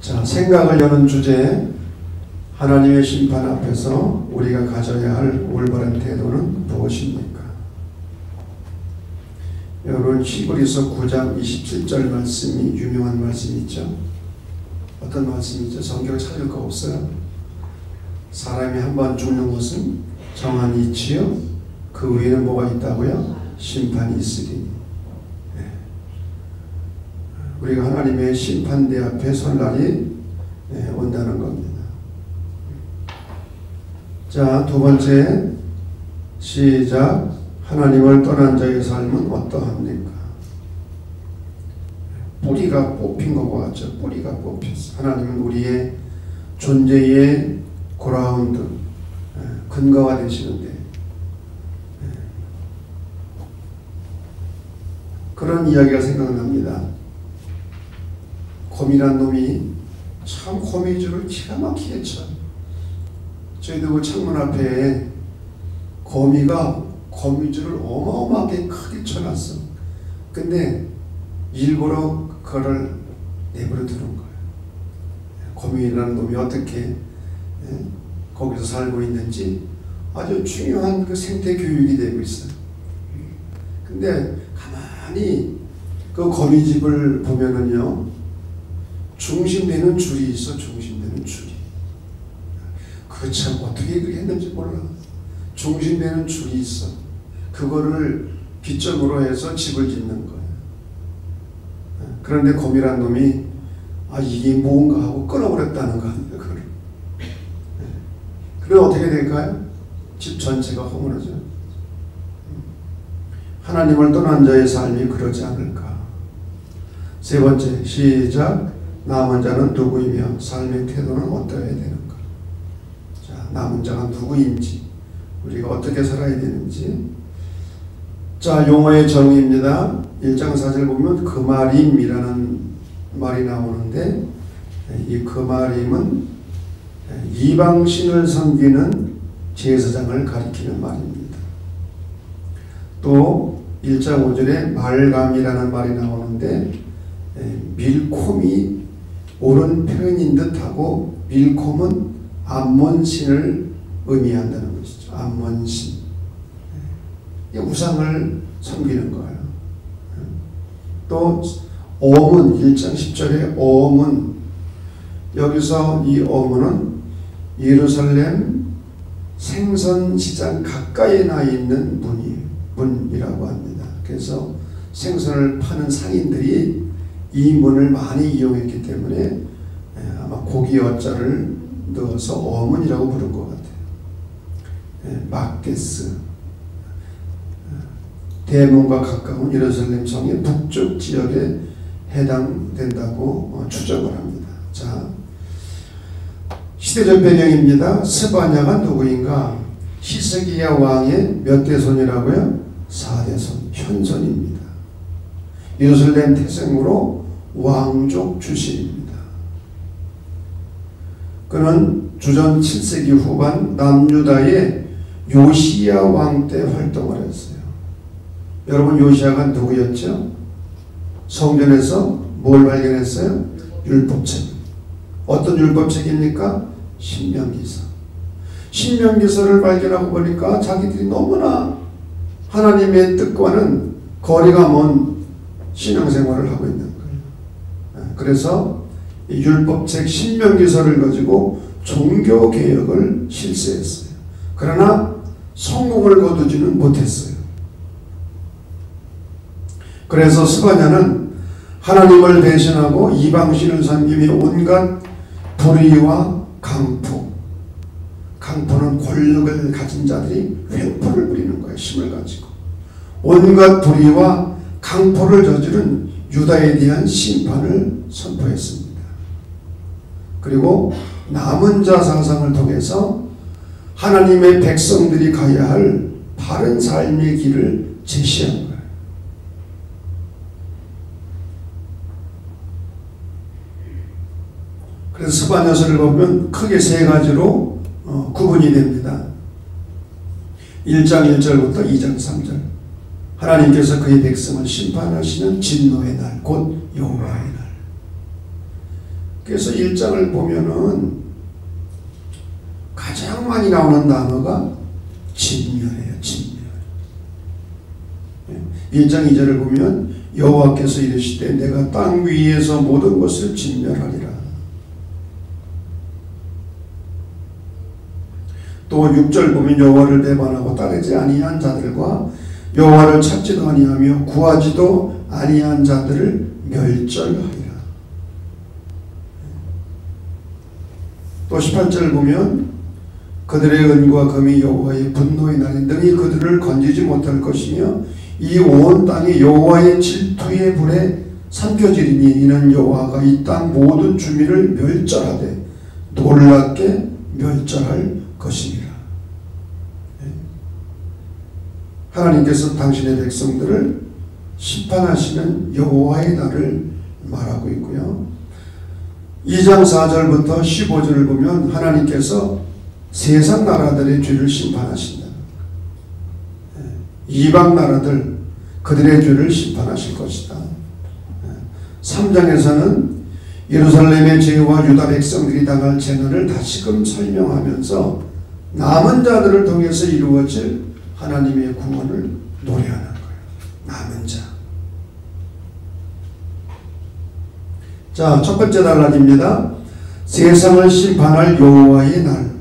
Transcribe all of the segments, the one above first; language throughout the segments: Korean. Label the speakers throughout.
Speaker 1: 자, 생각을 여는 주제, 하나님의 심판 앞에서 우리가 가져야 할 올바른 태도는 무엇입니까? 여러분, 히브리서 9장 27절 말씀이 유명한 말씀이죠. 어떤 말씀이죠? 성경 찾을 거 없어요. 사람이 한번 죽는 것은 정한 이치요, 그 위에는 뭐가 있다고요? 심판이 있으리니. 우리가 하나님의 심판대 앞에 설 날이 온다는 겁니다. 자, 두 번째, 시작. 하나님을 떠난 자의 삶은 어떠합니까? 뿌리가 뽑힌 것과 같죠. 뿌리가 뽑혔어. 하나님은 우리의 존재의 그라운드, 근거가 되시는데, 그런 이야기가 생각납니다. 거미란 놈이 참 거미줄을 기가 막히게 쳐. 저희도 그 창문 앞에 거미가 거미줄을 어마어마하게 크게 쳐놨어. 근데 일부러 그거를 내버려 두는 거예요. 거미라는 놈이 어떻게 거기서 살고 있는지 아주 중요한 그 생태 교육이 되고 있어요. 근데 가만히 그 거미집을 보면은요, 중심되는 줄이 있어. 중심되는 줄이. 그 참 어떻게 그렇게 했는지 몰라. 중심되는 줄이 있어. 그거를 기점으로 해서 집을 짓는 거예요. 그런데 거미란 놈이 이게 뭔가 하고 끊어버렸다는 거 아니에요. 그걸. 그럼 어떻게 될까요? 집 전체가 허물어져요. 하나님을 떠난 자의 삶이 그러지 않을까. 세 번째, 시작. 남은 자는 누구이며 삶의 태도는 어떠해야 되는가. 자, 남은 자가 누구인지, 우리가 어떻게 살아야 되는지. 자, 용어의 정의입니다. 1장 4절 보면 그마림이라는 말이 나오는데, 이 그마림은 이방신을 섬기는 제사장을 가리키는 말입니다. 또 1장 5절에 말감이라는 말이 나오는데, 밀콤이 옳은 표현인 듯하고, 밀콤은 암몬신을 의미한다는 것이죠. 암몬신. 우상을 섬기는 거예요. 또 오문, 1장 10절에 오문, 여기서 이 오문은 예루살렘 생선시장 가까이에 나 있는 문이라고 합니다. 그래서 생선을 파는 상인들이 이 문을 많이 이용했기 때문에 아마 고기 어자를 넣어서 어문이라고 부른 것 같아요. 마켓스, 대문과 가까운 예루살렘 성의 북쪽 지역에 해당된다고 추정을 합니다. 자, 시대적 배경입니다. 스바냐가 누구인가? 히스기야 왕의 몇 대손이라고요? 4대손, 현손입니다. 예루살렘 태생으로 왕족 출신입니다. 그는 주전 7세기 후반 남유다의 요시야 왕 때 활동을 했어요. 여러분, 요시야가 누구였죠? 성전에서 뭘 발견했어요? 율법책. 어떤 율법책입니까? 신명기서. 신명기서를 발견하고 보니까 자기들이 너무나 하나님의 뜻과는 거리가 먼 신앙생활을 하고 있는 거예요. 그래서 이 율법책 신명기서를 가지고 종교개혁을 실시했어요. 그러나 성공을 거두지는 못했어요. 그래서 스바냐는 하나님을 배신하고 이방신을 섬기며 온갖 불의와 강포, 강포는 권력을 가진 자들이 횡포를 부리는 거예요. 힘을 가지고 온갖 불의와 강포를 저지른 유다에 대한 심판을 선포했습니다. 그리고 남은 자 상상을 통해서 하나님의 백성들이 가야 할 바른 삶의 길을 제시한 거예요. 그래서 스바냐서를 보면 크게 세 가지로 구분이 됩니다. 1장 1절부터 2장 3절. 하나님께서 그의 백성을 심판하시는 진노의 날, 곧 여호와의 날. 그래서 1장을 보면은 가장 많이 나오는 단어가 진멸이에요. 진멸. 1장 2절을 보면 여호와께서 이르시되 내가 땅 위에서 모든 것을 진멸하리라. 또 6절 보면 여호와를 배반하고 따르지 아니한 자들과 여호와를 찾지도 아니하며 구하지도 아니한 자들을 멸절하리라. 또 18절 보면 그들의 은과 금이 여호와의 분노의 날에 능히 그들을 건지지 못할 것이며 이 온 땅이 여호와의 질투의 불에 삼켜지리니 이는 여호와가 이 땅 모든 주민을 멸절하되 놀랍게 멸절할 것이니라. 하나님께서 당신의 백성들을 심판하시는 여호와의 날을 말하고 있고요. 2장 4절부터 15절을 보면 하나님께서 세상 나라들의 죄를 심판하신다. 이방 나라들 그들의 죄를 심판하실 것이다. 3장에서는 예루살렘의 죄와 유다 백성들이 당할 재난을 다시금 설명하면서 남은 자들을 통해서 이루어질 하나님의 구원을 노래하는 거예요. 남은 자. 자, 첫 번째 단락입니다. 세상을 심판할 여호와의 날.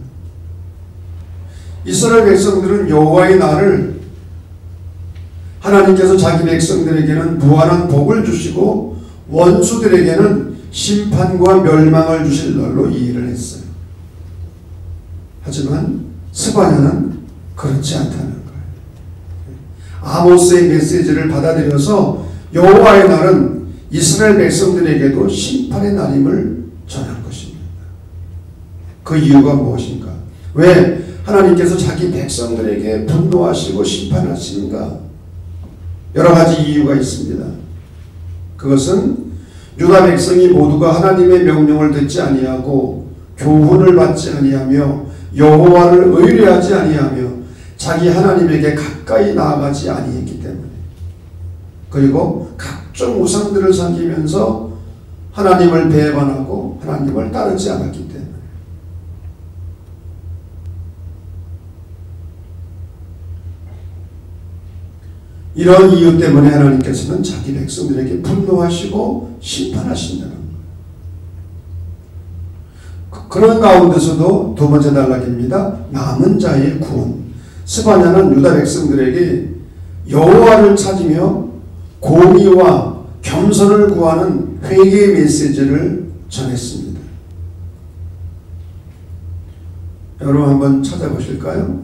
Speaker 1: 이스라엘 백성들은 여호와의 날을 하나님께서 자기 백성들에게는 무한한 복을 주시고 원수들에게는 심판과 멸망을 주실 날로 이해를 했어요. 하지만 스바냐는 그렇지 않다는 거예요. 아모스의 메시지를 받아들여서 여호와의 날은 이스라엘 백성들에게도 심판의 날임을 전할 것입니다. 그 이유가 무엇인가? 왜 하나님께서 자기 백성들에게 분노하시고 심판하시는가? 여러 가지 이유가 있습니다. 그것은 유다 백성이 모두가 하나님의 명령을 듣지 아니하고 교훈을 받지 아니하며 여호와를 의뢰하지 아니하며 자기 하나님에게 가까이 나아가지 아니했기 때문에, 그리고 각종 우상들을 섬기면서 하나님을 배반하고 하나님을 따르지 않았기 때문에, 이런 이유 때문에 하나님께서는 자기 백성들에게 분노하시고 심판하신다는 거예요. 그런 가운데서도 두 번째 단락입니다. 남은 자의 구원. 스바냐는 유다 백성들에게 여호와를 찾으며 공의와 겸손을 구하는 회개의 메시지를 전했습니다. 여러분 한번 찾아보실까요?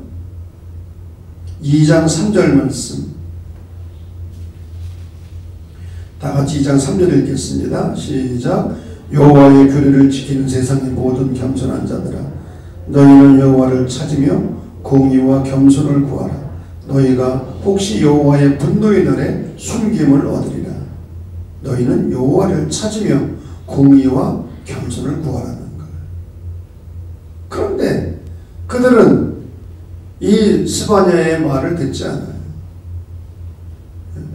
Speaker 1: 2장 3절 말씀. 다 같이 2장 3절 읽겠습니다. 시작. 여호와의 규례를 지키는 세상의 모든 겸손한 자들아, 너희는 여호와를 찾으며 공의와 겸손을 구하라. 너희가 혹시 여호와의 분노의 날에 숨김을 얻으리라. 너희는 여호와를 찾으며 공의와 겸손을 구하라는 거예요. 그런데 그들은 이 스바냐의 말을 듣지 않아요.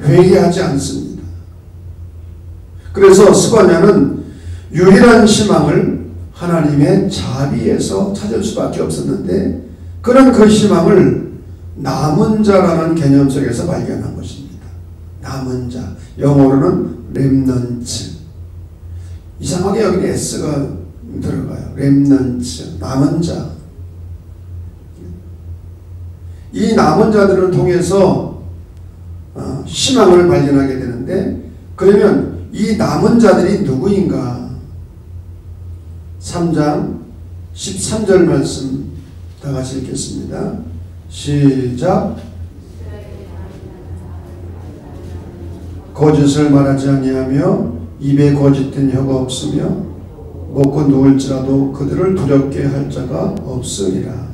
Speaker 1: 회개하지 않습니다. 그래서 스바냐는 유일한 희망을 하나님의 자비에서 찾을 수밖에 없었는데, 그런 그 희망을 남은 자라는 개념 속에서 발견한 것입니다. 남은 자, 영어로는 렘넌츠. 이상하게 여기 S가 들어가요. 렘넌츠, 남은 자. 이 남은 자들을 통해서 희망을 발견하게 되는데, 그러면 이 남은 자들이 누구인가? 3장 13절 말씀 다 같이 읽겠습니다. 시작. 거짓을 말하지 아니하며 입에 거짓된 혀가 없으며 먹고 누울지라도 그들을 두렵게 할 자가 없으리라.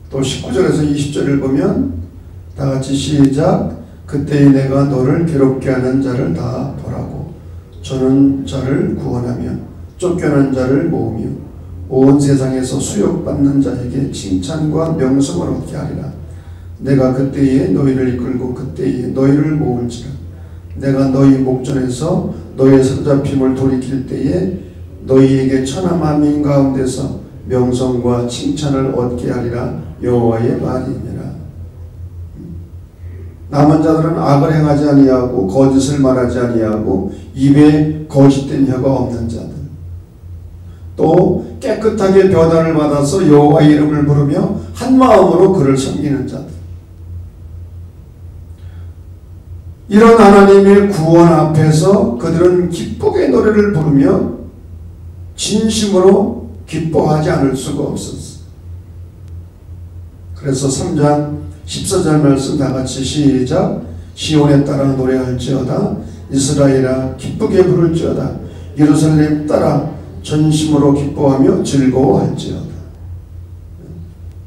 Speaker 1: 또 19절에서 20절을 보면 다 같이 시작. 그때에 내가 너를 괴롭게 하는 자를 다 보라고, 저는 자를 구원하며 쫓겨난 자를 모으며 온 세상에서 수욕받는 자에게 칭찬과 명성을 얻게 하리라. 내가 그때에 너희를 이끌고 그때에 너희를 모을지라. 내가 너희 목전에서 너희의 사로잡힘을 돌이킬 때에 너희에게 천하 만민 가운데서 명성과 칭찬을 얻게 하리라. 여호와의 말이니라. 남은 자들은 악을 행하지 아니하고 거짓을 말하지 아니하고 입에 거짓된 혀가 없는 자들, 또 깨끗하게 변화를 받아서 여호와의 이름을 부르며 한 마음으로 그를 섬기는 자들. 이런 하나님의 구원 앞에서 그들은 기쁘게 노래를 부르며 진심으로 기뻐하지 않을 수가 없었어. 그래서 3장 14절 말씀 다같이 시작. 시온에 따라 노래할지어다. 이스라엘아 기쁘게 부를지어다. 예루살렘 따라 전심으로 기뻐하며 즐거워할지어다.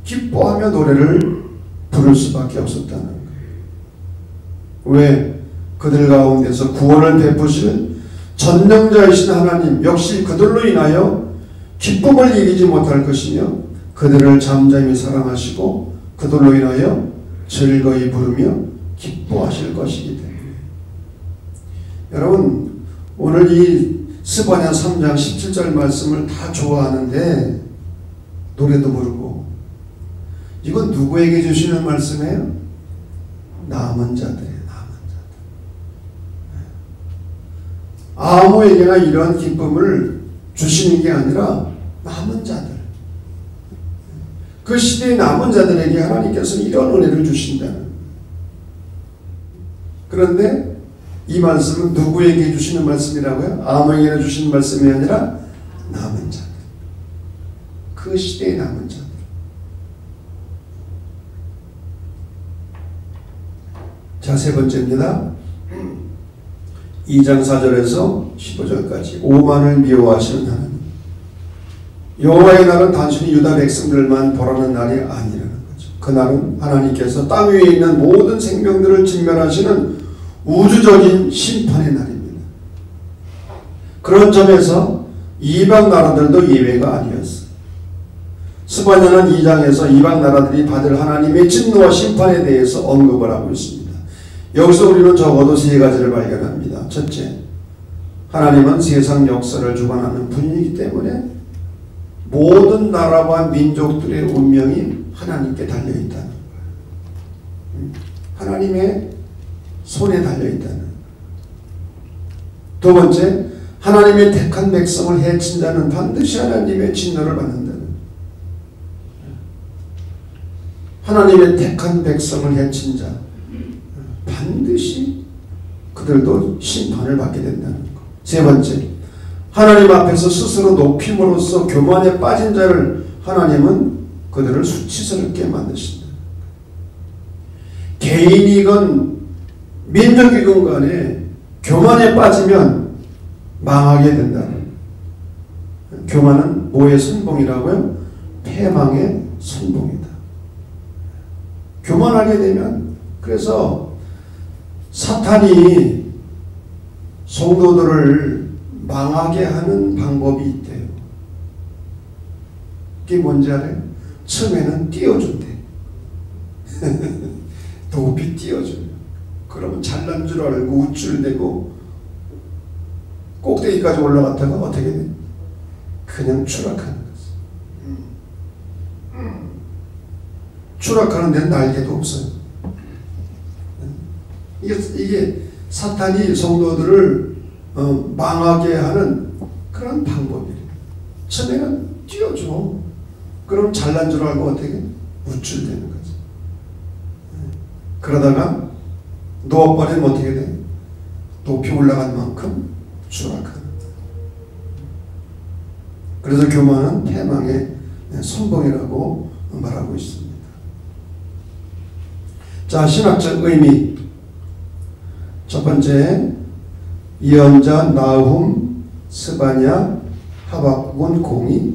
Speaker 1: 기뻐하며 노래를 부를 수밖에 없었다는 거예요. 왜? 그들 가운데서 구원을 베푸시는 전능자이신 하나님 역시 그들로 인하여 기쁨을 이기지 못할 것이며 그들을 잠잠히 사랑하시고 그들로 인하여 즐거이 부르며 기뻐하실 것이기 때문에. 여러분, 오늘 이 스바냐 3장 17절 말씀을 다 좋아하는데 노래도 부르고, 이건 누구에게 주시는 말씀이에요? 남은 자들이에요. 아무에게나 이러한 기쁨을 주시는 게 아니라 남은 자들, 그 시대의 남은 자들에게 하나님께서는 이런 은혜를 주신다는. 그런데 이 말씀은 누구에게 주시는 말씀이라고요? 아무에게나 주시는 말씀이 아니라 남은 자들, 그 시대의 남은 자들. 자, 세 번째입니다. 2장 4절에서 15절까지 오만을 미워하시는 하나님. 여호와의 날은 단순히 유다 백성들만 보라는 날이 아니라는 거죠. 그날은 하나님께서 땅 위에 있는 모든 생명들을 직면하시는 우주적인 심판의 날입니다. 그런 점에서 이방 나라들도 예외가 아니었어요. 스바냐는 2장에서 이방 나라들이 받을 하나님의 진노와 심판에 대해서 언급을 하고 있습니다. 여기서 우리는 적어도 세 가지를 발견합니다. 첫째, 하나님은 세상 역사를 주관하는 분이기 때문에 모든 나라와 민족들의 운명이 하나님께 달려있다는 거예요. 하나님의 손에 달려있다는 거예요. 두 번째, 하나님의 택한 백성을 해친 자는 반드시 하나님의 진노를 받는다는 거예요. 하나님의 택한 백성을 해친 자, 반드시 그들도 심판을 받게 된다는 것. 세 번째, 하나님 앞에서 스스로 높임으로써 교만에 빠진 자를 하나님은 그들을 수치스럽게 만드신다. 개인이건 민족이건 간에 교만에 빠지면 망하게 된다는. 교만은 뭐의 선봉이라고요? 패망의 선봉이다. 교만하게 되면, 그래서 사탄이 성도들을 망하게 하는 방법이 있대요. 그게 뭔지 알아요? 처음에는 띄워준대. 높이 띄워줘요. 그러면 잘난 줄 알고 우쭐대고 꼭대기까지 올라갔다가 어떻게 돼? 그냥 추락하는 거지. 추락하는 데는 날개도 없어요. 이게 사탄이 성도들을 망하게 하는 그런 방법이에요. 처음에는 띄워줘. 그럼 잘난 줄 알고 어떻게 우쭐대는 거지. 그러다가 놓아버리면 어떻게 돼? 높이 올라간 만큼 추락하는 거예요. 그래서 교만은 패망의 선봉이라고 말하고 있습니다. 자, 신학적 의미. 첫 번째, 예언자 나훔, 스바냐, 하박국은 공의.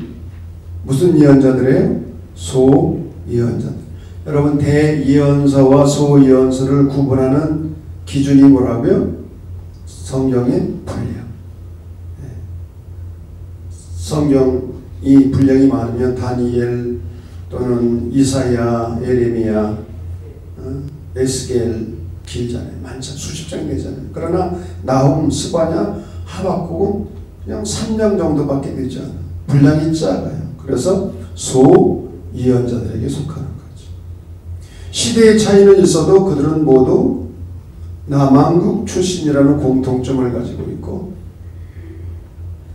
Speaker 1: 무슨 예언자들이에요? 소예언자들. 여러분, 대예언서와 소예언서를 구분하는 기준이 뭐라고요? 성경의 분량. 성경이 분량이 많으면 다니엘 또는 이사야, 예레미야, 에스겔, 길잖아요. 많잖아요. 수십 장 되잖아요. 그러나 나훔, 스바냐, 하박국은 그냥 3장 정도밖에 되지 않아요. 분량이 작아요. 그래서 소예언자들에게 속하는 거죠. 시대의 차이는 있어도 그들은 모두 남왕국 출신이라는 공통점을 가지고 있고,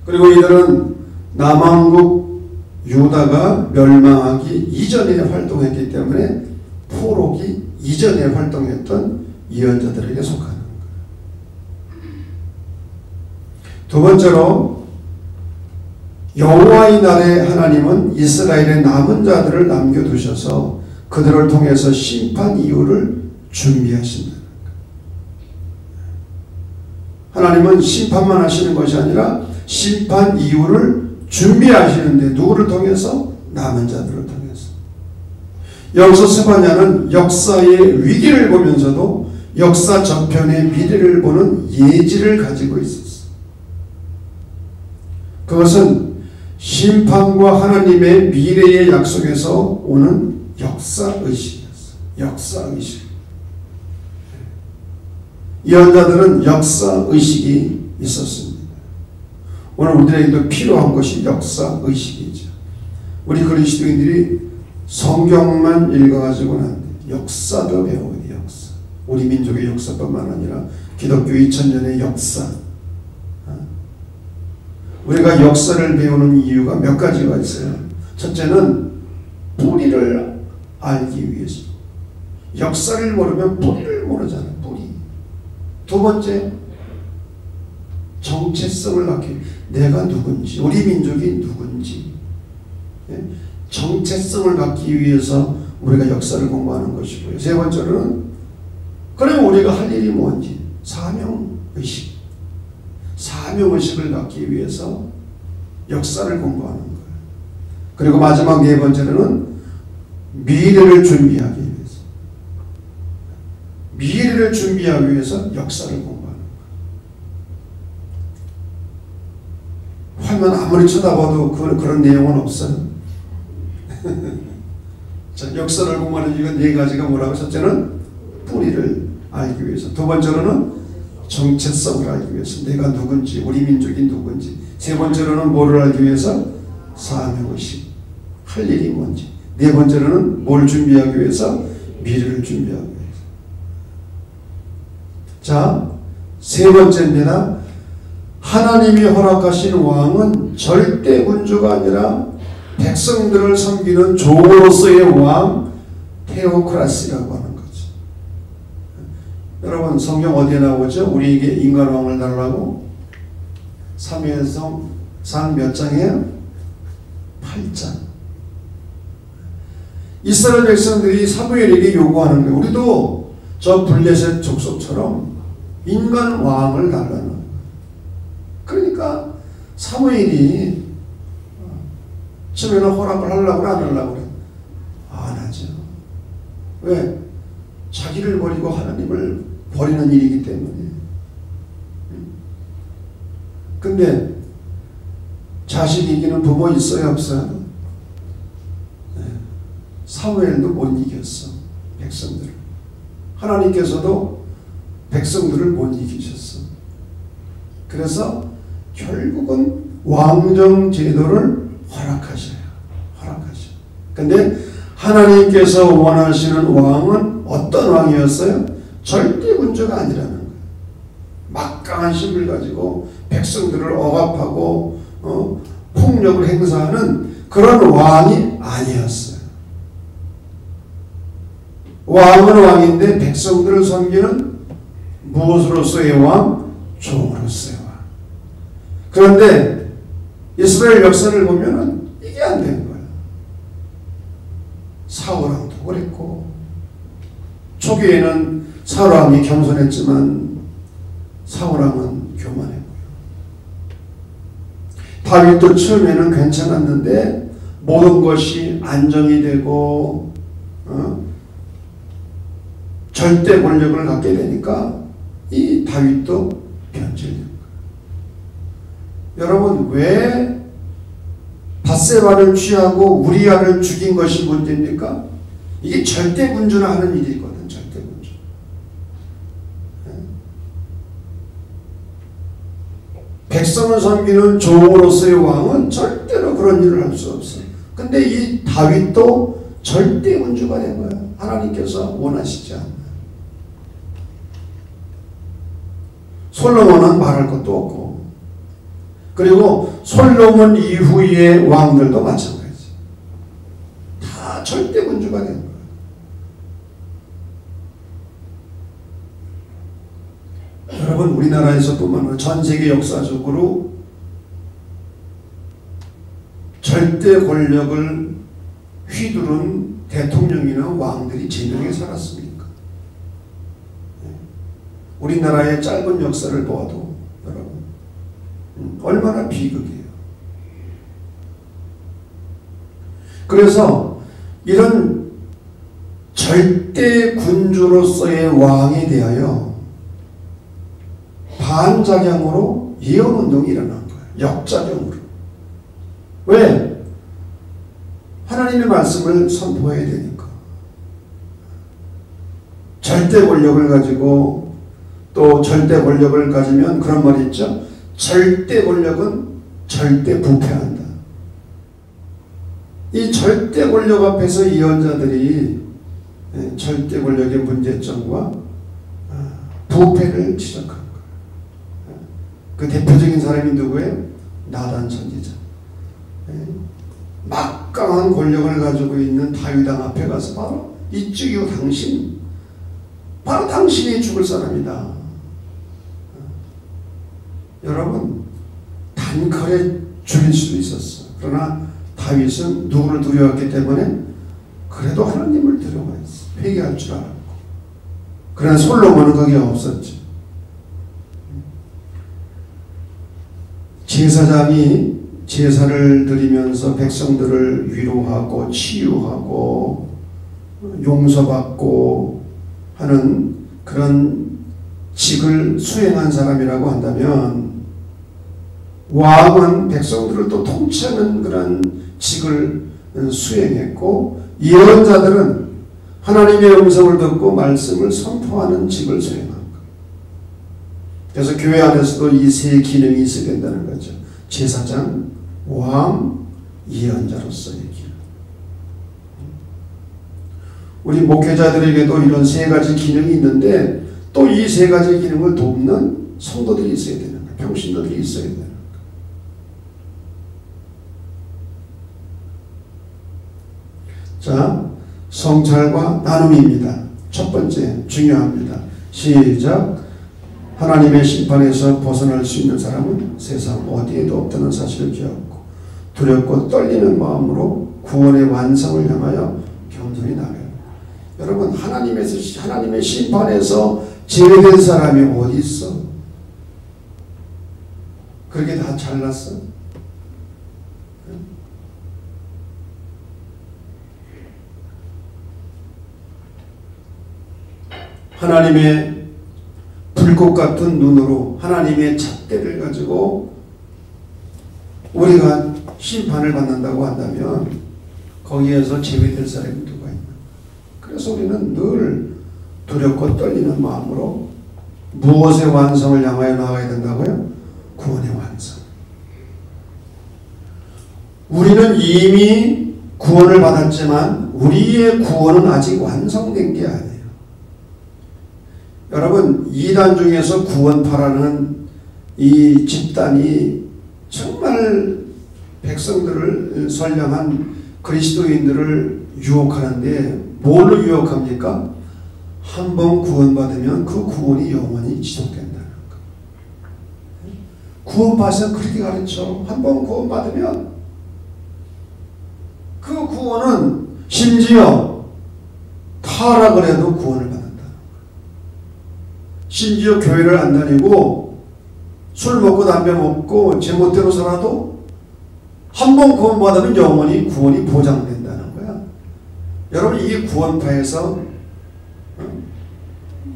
Speaker 1: 그리고 이들은 남왕국 유다가 멸망하기 이전에 활동했기 때문에 포로기 이전에 활동했던 예언자들에게 속하는 거예요. 두 번째로 여호와의 날에 하나님은 이스라엘의 남은 자들을 남겨두셔서 그들을 통해서 심판 이후를 준비하신다. 하나님은 심판만 하시는 것이 아니라 심판 이후를 준비하시는데 누구를 통해서? 남은 자들을 통해서. 여기서 스바냐는 역사의 위기를 보면서도 역사 저편의 미래를 보는 예지를 가지고 있었어. 그것은 심판과 하나님의 미래의 약속에서 오는 역사의식이었어. 역사의식. 예언자들은 역사의식이 있었습니다. 오늘 우리에게도 필요한 것이 역사의식이죠. 우리 그리스도인들이 성경만 읽어가지고는 안 돼요. 역사도 배워야 돼요. 역사. 우리 민족의 역사뿐만 아니라 기독교 2000년의 역사. 우리가 역사를 배우는 이유가 몇 가지가 있어요. 첫째는 뿌리를 알기 위해서. 역사를 모르면 뿌리를 모르잖아요. 뿌리. 두 번째, 정체성을 갖기. 내가 누군지, 우리 민족이 누군지. 정체성을 갖기 위해서 우리가 역사를 공부하는 것이고요. 세 번째로는 그러면 우리가 할 일이 뭔지. 사명의식. 사명의식을 갖기 위해서 역사를 공부하는 거예요. 그리고 마지막 네 번째로는 미래를 준비하기 위해서. 미래를 준비하기 위해서 역사를 공부하는 거예요. 화면 아무리 쳐다봐도 그런 내용은 없어요. 자, 역사를 공부하는 이유가 네 가지가 뭐라고? 첫째는 뿌리를 알기 위해서. 두 번째로는 정체성을 알기 위해서. 내가 누군지, 우리 민족이 누군지. 세 번째로는 뭐를 알기 위해서? 사명의식. 할 일이 뭔지. 네 번째로는 뭘 준비하기 위해서? 미래를 준비하기 위해서. 자, 세 번째입니다. 하나님이 허락하신 왕은 절대 군주가 아니라 백성들을 섬기는 종으로서의 왕, 테오크라시라고 하는 거죠. 여러분, 성경 어디에 나오죠? 우리에게 인간왕을 달라고? 사무엘상 몇 장이에요? 8장. 이스라엘 백성들이 사무엘에게 요구하는 거예요. 우리도 저 블레셋 족속처럼 인간 왕을 달라는 거예요. 그러니까 사무엘이 처음에는 허락을 하려고 안 하려고 그래. 안 하죠. 왜? 자기를 버리고 하나님을 버리는 일이기 때문에. 근데 자식 이기는 부모 있어요, 없어요? 사무엘도 못 이겼어. 백성들을. 하나님께서도 백성들을 못 이기셨어. 그래서 결국은 왕정 제도를 허락하셔요. 근데 하나님께서 원하시는 왕은 어떤 왕이었어요? 절대 군주가 아니라는 거예요. 막강한 힘을 가지고 백성들을 억압하고 폭력을 행사하는 그런 왕이 아니었어요. 왕은 왕인데 백성들을 섬기는 무엇으로서의 왕? 종으로서의 왕. 그런데 이스라엘 역사를 보면은 이게 안 된 거예요. 사울왕도 그랬고, 초기에는 사울왕이 겸손했지만 사울왕은 교만했고요. 다윗도 처음에는 괜찮았는데 모든 것이 안정이 되고 절대 권력을 갖게 되니까 이 다윗도 변질된 거예요. 여러분, 왜 밧세바를 취하고 우리아를 죽인 것이 문제입니까? 이게 절대 군주나 하는 일이거든. 절대 군주. 백성을 섬기는 종으로서의 왕은 절대로 그런 일을 할 수 없어. 근데 이 다윗도 절대 군주가 된 거야. 하나님께서 원하시지 않나. 솔로몬은 말할 것도 없고, 그리고 솔로몬 이후의 왕들도 마찬가지. 다 절대 군주가 된 거야. 여러분, 우리나라에서뿐만 아니라 전 세계 역사적으로 절대 권력을 휘두른 대통령이나 왕들이 제명에 살았습니까? 우리나라의 짧은 역사를 보아도 여러분 얼마나 비극이에요. 그래서 이런 절대 군주로서의 왕에 대하여 반작용으로 예언운동이 일어난 거예요. 역작용으로. 왜? 하나님의 말씀을 선포해야 되니까. 절대 권력을 가지고 또 절대 권력을 가지면 그런 말이 있죠. 절대 권력은 절대 부패한다. 이 절대 권력 앞에서 예언자들이 절대 권력의 문제점과 부패를 지적한 거예요. 그 대표적인 사람이 누구예요? 나단 선지자. 막강한 권력을 가지고 있는 다윗 왕 앞에 가서 바로 이쪽이요 당신, 바로 당신이 죽을 사람이다. 여러분, 단칼에 죽일 수도 있었어. 그러나 다윗은 누구를 두려웠기 때문에 그래도 하나님을 두려워했어. 회개할 줄 알았고. 그러나 솔로몬은 그게 없었지. 제사장이 제사를 드리면서 백성들을 위로하고 치유하고 용서받고 하는 그런 직을 수행한 사람이라고 한다면, 왕은 백성들을 또 통치하는 그런 직을 수행했고, 예언자들은 하나님의 음성을 듣고 말씀을 선포하는 직을 수행한 거예요. 그래서 교회 안에서도 이 세 기능이 있어야 된다는 거죠. 제사장, 왕, 예언자로서의 기능. 우리 목회자들에게도 이런 세 가지 기능이 있는데, 또 이 세 가지 기능을 돕는 성도들이 있어야 되는 거예요. 평신도들이 있어야 되는 거예요. 자, 성찰과 나눔입니다. 첫 번째, 중요합니다. 시작. 하나님의 심판에서 벗어날 수 있는 사람은 세상 어디에도 없다는 사실을 기억하고 두렵고 떨리는 마음으로 구원의 완성을 향하여 겸손히 나가요. 여러분, 하나님의 심판에서 제외된 사람이 어디 있어? 그렇게 다 잘났어? 하나님의 불꽃 같은 눈으로 하나님의 잣대를 가지고 우리가 심판을 받는다고 한다면 거기에서 제외될 사람이 누가 있나? 그래서 우리는 늘 두렵고 떨리는 마음으로 무엇의 완성을 향하여 나가야 된다고요? 구원의 완성. 우리는 이미 구원을 받았지만 우리의 구원은 아직 완성된 게 아니에요. 여러분, 이단 중에서 구원파라는 이 집단이 정말 백성들을 선량한 그리스도인들을 유혹하는데 뭘로 유혹합니까? 한 번 구원받으면 그 구원이 영원히 지속된다는 거. 구원파에서 그렇게 가르쳐. 한 번 구원받으면 그 구원은 심지어 타락을 해도 구원을 받는다. 심지어 교회를 안 다니고 술 먹고 담배 먹고 제멋대로 살아도 한 번 구원받으면 영원히 구원이 보장된다는 거야. 여러분, 이 구원파에서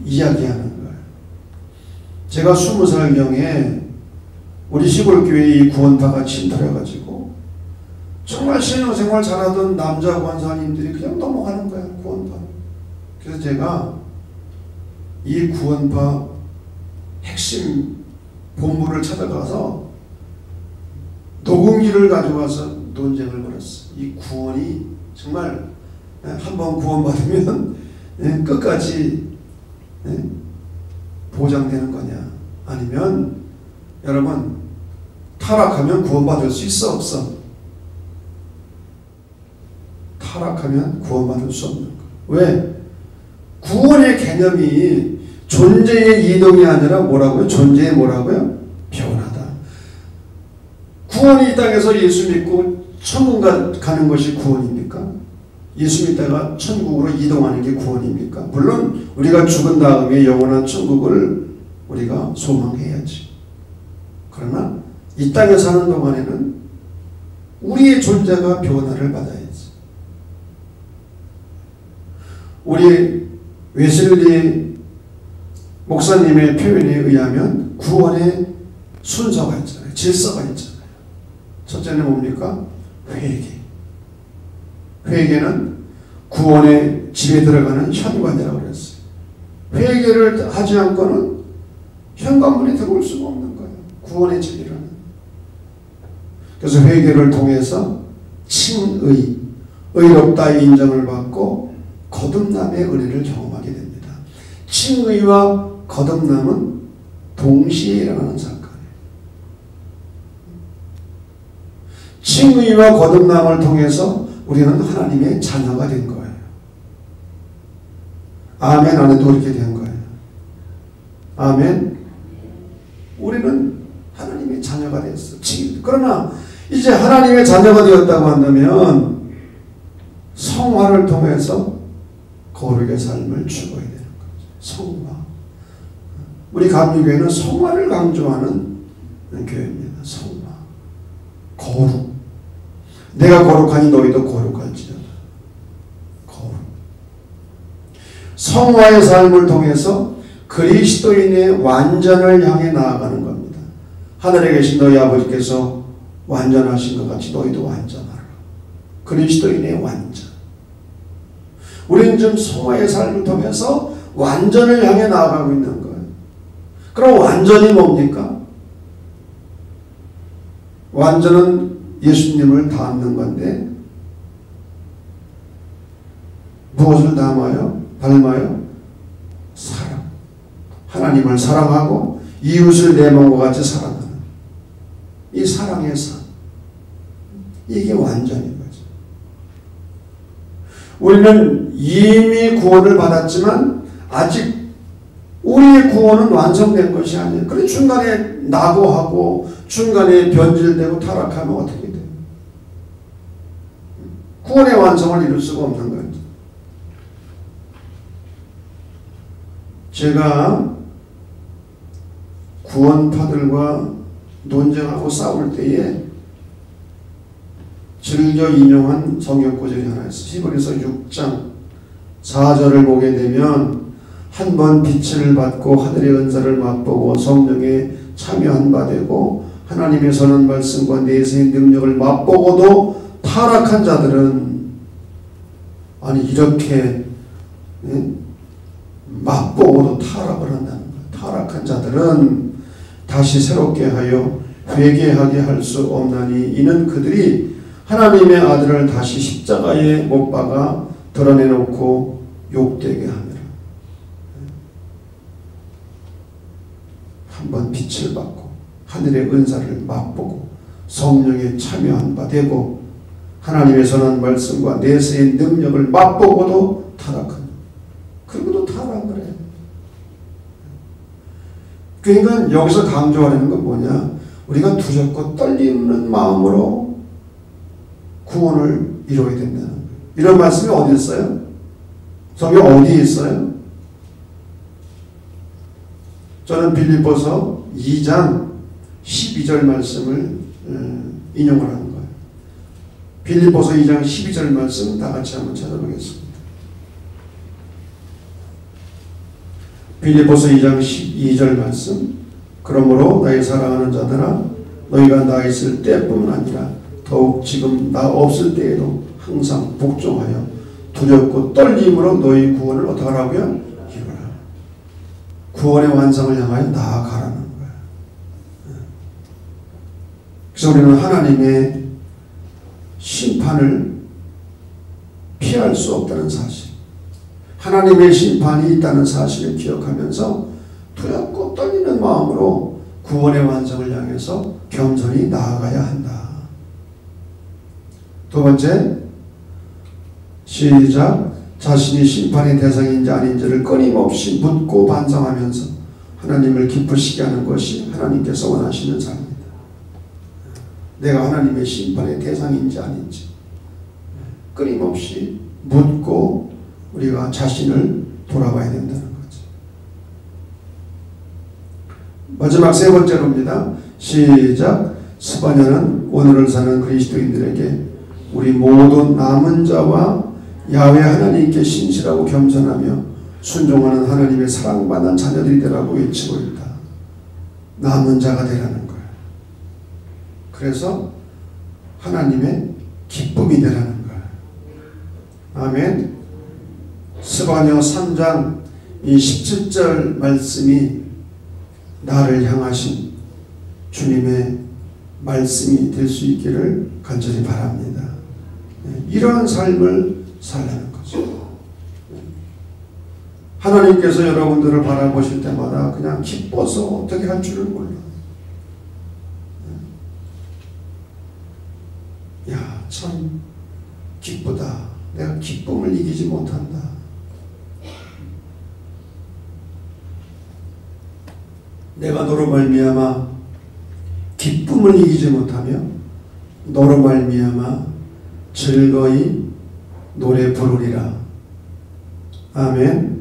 Speaker 1: 이야기하는 거예요. 제가 20살경에 우리 시골교회에 이 구원파가 침투해가지고 정말 신앙생활 잘하던 남자 권사님들이 그냥 넘어가는 거야, 구원파. 그래서 제가 이 구원파 핵심 본부를 찾아가서 녹음기를 가져와서 논쟁을 벌였어. 이 구원이 정말 한번 구원받으면 끝까지 보장되는 거냐, 아니면 여러분 타락하면 구원받을 수 있어 없어? 타락하면 구원받을 수 없는 거야. 왜? 구원의 개념이 존재의 이동이 아니라 뭐라고요? 존재의 뭐라고요? 변화다. 구원이 이 땅에서 예수 믿고 천국 가는 것이 구원입니까? 예수 믿다가 천국으로 이동하는 게 구원입니까? 물론 우리가 죽은 다음에 영원한 천국을 우리가 소망해야지. 그러나 이 땅에 사는 동안에는 우리의 존재가 변화를 받아야지. 우리 웨슬리 목사님의 표현에 의하면 구원의 순서가 있잖아요. 질서가 있잖아요. 첫째는 뭡니까? 회개. 회개는 구원의 집에 들어가는 현관이라고 그랬어요. 회개를 하지 않고는 현관문에 들어올 수가 없는 거예요. 구원의 집이라는. 그래서 회개를 통해서 칭의, 의롭다의 인정을 받고 거듭남의 은혜를 경험하게 됩니다. 칭의와 거듭남은 동시에 일어나는 사건이에요. 칭의와 거듭남을 통해서 우리는 하나님의 자녀가 된 거예요. 아멘. 안에도 그렇게 된 거예요. 아멘. 우리는 하나님의 자녀가 됐어. 그러나 이제 하나님의 자녀가 되었다고 한다면 성화를 통해서 거룩의 삶을 추구해야 되는 거죠. 성화. 우리 감리교회는 성화를 강조하는 교회입니다. 성화. 거룩. 내가 거룩하니 너희도 거룩할지어다. 거룩. 성화의 삶을 통해서 그리스도인의 완전을 향해 나아가는 겁니다. 하늘에 계신 너희 아버지께서 완전하신 것 같이 너희도 완전하라. 그리스도인의 완전. 우리는 지금 성화의 삶을 통해서 완전을 향해 나아가고 있는 거예요. 그럼 완전이 뭡니까? 완전은 예수님을 닮는 건데 무엇을 닮아요? 사랑. 하나님을 사랑하고 이웃을 내 몸과 같이 사랑하는 이 사랑의 삶. 이게 완전인 거죠. 우리는 이미 구원을 받았지만 아직 우리의 구원은 완성된 것이 아니에요. 그래 중간에 낙오하고 중간에 변질되고 타락하면 어떻게 돼요? 구원의 완성을 이룰 수가 없는 거예요. 제가 구원파들과 논쟁하고 싸울 때에 즐겨 인용한 성경구절이 하나 있어요. 히브리서 6장 4절을 보게 되면 한 번 빛을 받고 하늘의 은사를 맛보고 성령에 참여한 바 되고 하나님의 선한 말씀과 내세의 능력을 맛보고도 타락한 자들은, 아니 이렇게 맛보고도 타락을 한다는 거예요. 타락한 자들은 다시 새롭게 하여 회개하게 할 수 없나니 이는 그들이 하나님의 아들을 다시 십자가에 못 박아 드러내놓고 욕되게 함이라. 한번 빛을 받고 하늘의 은사를 맛보고 성령에 참여한 바 되고 하나님의 선한 말씀과 내세의 능력을 맛보고도 타락한, 그리고도 타락을 해요. 그러니까 여기서 강조하려는 건 뭐냐? 우리가 두렵고 떨리는 마음으로 구원을 이루어야 된다는 거예요. 이런 말씀이 어디 있어요? 성경 어디에 있어요? 저는 빌립보서 2장 12절 말씀을 인용을 하는 거예요. 빌립보서 2장 12절 말씀 다 같이 한번 찾아보겠습니다. 빌립보서 2장 12절 말씀. 그러므로 나의 사랑하는 자들아 너희가 나 있을 때뿐만 아니라 더욱 지금 나 없을 때에도 항상 복종하여 두렵고 떨림으로 너희 구원을 어떻게 하라고요? 이루라. 구원의 완성을 향하여 나아가라는 거예요. 그래서 우리는 하나님의 심판을 피할 수 없다는 사실, 하나님의 심판이 있다는 사실을 기억하면서 두렵고 떨리는 마음으로 구원의 완성을 향해서 겸손히 나아가야 한다. 두 번째, 시작. 자신이 심판의 대상인지 아닌지를 끊임없이 묻고 반성하면서 하나님을 기쁘시게 하는 것이 하나님께서 원하시는 삶입니다. 내가 하나님의 심판의 대상인지 아닌지 끊임없이 묻고 우리가 자신을 돌아봐야 된다는 거죠. 마지막 세 번째로입니다. 시작. 스바냐는 오늘을 사는 그리스도인들에게 우리 모든 남은 자와 야훼 하나님께 신실하고 겸손하며 순종하는 하나님의 사랑받는 자녀들이 되라고 외치고 있다. 남은 자가 되라는 거예요. 그래서 하나님의 기쁨이 되라는 거예요. 아멘. 스바냐 3장 이 17절 말씀이 나를 향하신 주님의 말씀이 될 수 있기를 간절히 바랍니다. 이러한 삶을 살라는 거죠. 하나님께서 여러분들을 바라보실 때마다 그냥 기뻐서 어떻게 할 줄을 몰라. 야, 참 기쁘다. 내가 기쁨을 이기지 못한다. 내가 너로 말미암아 기쁨을 이기지 못하며 너로 말미암아 즐거이 노래 부르리라. 아멘.